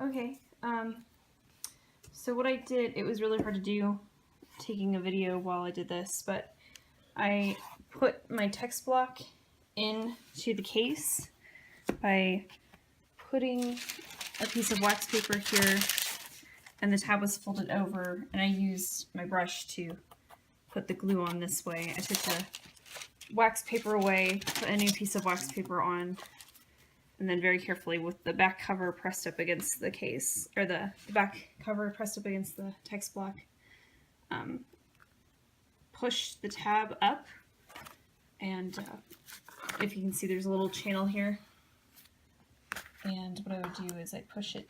Okay, so what I did, it was really hard to do taking a video while I did this, but I put my text block into the case by putting a piece of wax paper here, and the tab was folded over, and I used my brush to put the glue on this way. I took the wax paper away, put a new piece of wax paper on, and then very carefully with the back cover pressed up against the case, or the back cover pressed up against the text block, push the tab up, and if you can see there's a little channel here, and what I would do is I push it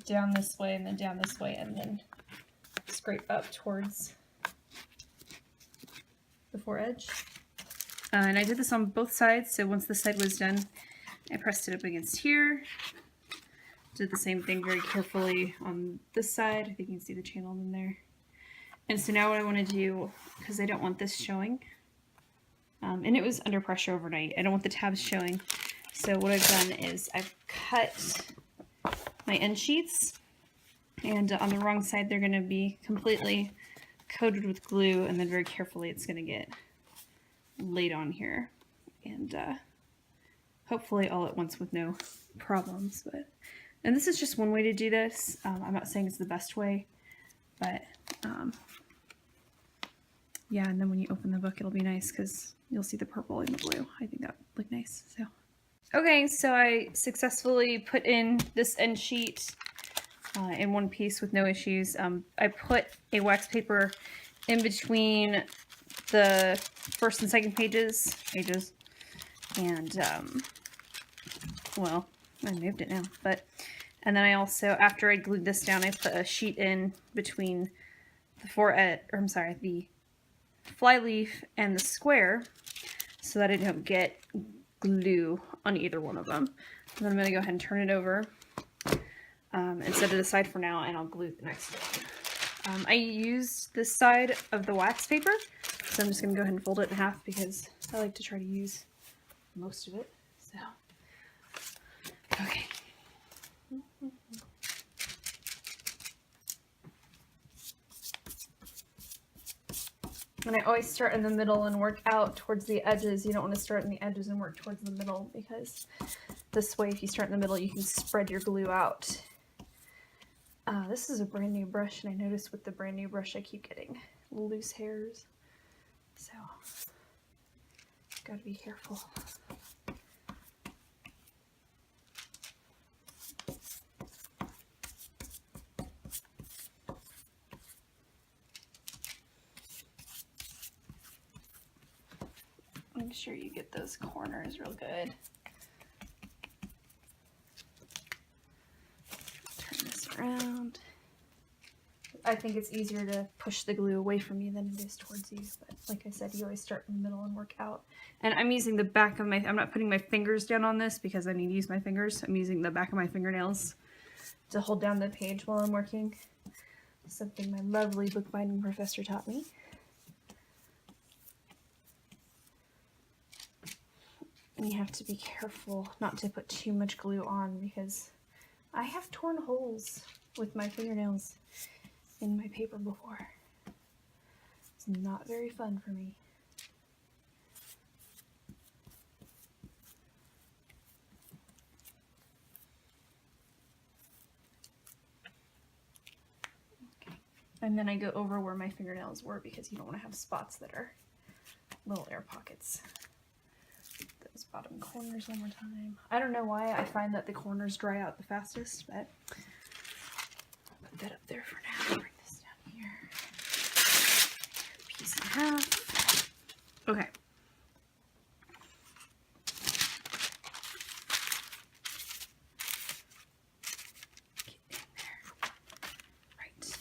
down this way and then down this way and then scrape up towards the foredge. And I did this on both sides, so once this side was done, I pressed it up against here. Did the same thing very carefully on this side. I think you can see the channel in there. And so now what I want to do, because I don't want this showing, and it was under pressure overnight, I don't want the tabs showing. So what I've done is I've cut my end sheets, and on the wrong side they're going to be completely coated with glue, and then very carefully it's going to get laid on here, and hopefully all at once with no problems. And this is just one way to do this. I'm not saying it's the best way, but yeah, and then when you open the book it'll be nice because you'll see the purple and the blue. I think that would look nice. So okay, so I successfully put in this end sheet in one piece with no issues. I put a wax paper in between the first and second pages, and well, I moved it now, and then I also, after I glued this down, I put a sheet in between the the flyleaf and the square so that I don't get glue on either one of them. And then I'm going to go ahead and turn it over and set it aside for now, and I'll glue the next one. I used this side of the wax paper, so I'm just going to go ahead and fold it in half because I like to try to use most of it. So, okay. And I always start in the middle and work out towards the edges. You don't want to start in the edges and work towards the middle, because this way, if you start in the middle, you can spread your glue out. This is a brand new brush, and I noticed with the brand new brush I keep getting loose hairs. So, gotta be careful. Make sure you get those corners real good. Turn this around. I think it's easier to push the glue away from you than it is towards you, but like I said, you always start in the middle and work out. And I'm using the back of I'm not putting my fingers down on this because I need to use my fingers. I'm using the back of my fingernails to hold down the page while I'm working. Something my lovely bookbinding professor taught me. And you have to be careful not to put too much glue on, because I have torn holes with my fingernails in my paper before. It's not very fun for me. Okay. And then I go over where my fingernails were, because you don't want to have spots that are little air pockets. Those bottom corners one more time. I don't know why I find that the corners dry out the fastest, but I'll put that up there for now. Bring this down here. Piece and a half. Okay. Get in there. Right.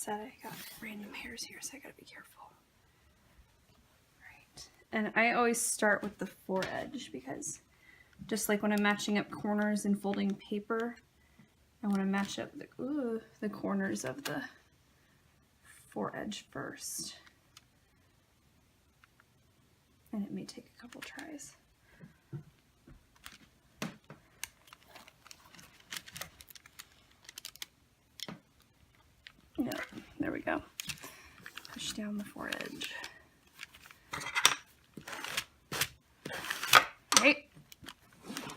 I got random hairs here, so I gotta be careful. Right. And I always start with the foredge, because just like when I'm matching up corners and folding paper, I want to match up the corners of the foredge first. And it may take a couple tries. Yeah, there we go. Push down the foredge. Right?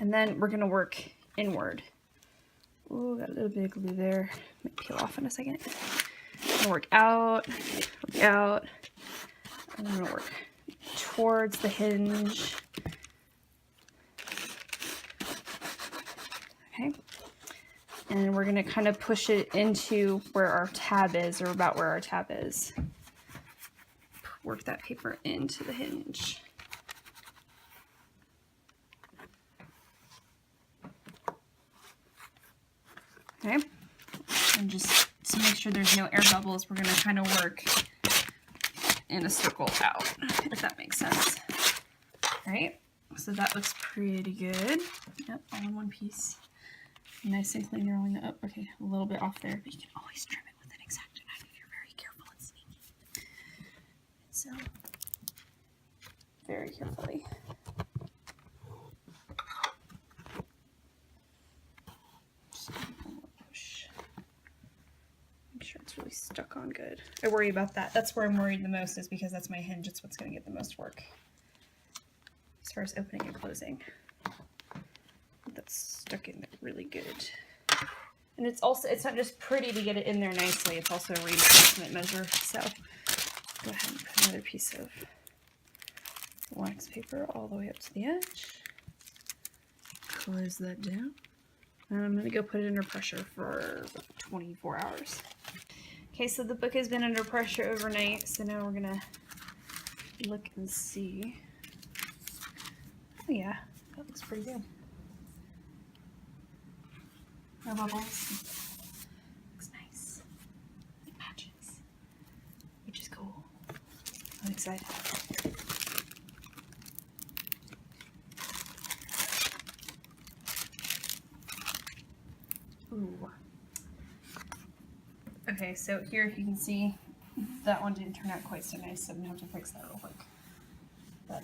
And then we're going to work inward. Ooh, got a little bit of glue there. Might peel off in a second. I'm going to work out, and I'm going to work towards the hinge. Okay. And we're going to kind of push it into where our tab is, or about where our tab is. Work that paper into the hinge. Okay. And just to make sure there's no air bubbles, we're going to kind of work in a circle out, if that makes sense. All right. So that looks pretty good. Yep, all in one piece. Nice and clean rolling it up. Okay, a little bit off there, but you can always trim it with an X-Acto knife if you're very careful and sneaky. So, very carefully. Just push. Make sure it's really stuck on good. I worry about that. That's where I'm worried the most, is because that's my hinge. It's what's going to get the most work as far as opening and closing. That's stuck in there really good. And it's not just pretty to get it in there nicely, it's also a reinforcement measure. So go ahead and put another piece of wax paper all the way up to the edge. Close that down. And I'm gonna go put it under pressure for 24 hours. Okay, so the book has been under pressure overnight, so now we're gonna look and see. Oh yeah, that looks pretty good. No bubbles. Looks nice. It matches, which is cool. I'm excited. Ooh. Okay, so here, if you can see, that one didn't turn out quite so nice, so I'm gonna have to fix that real quick. But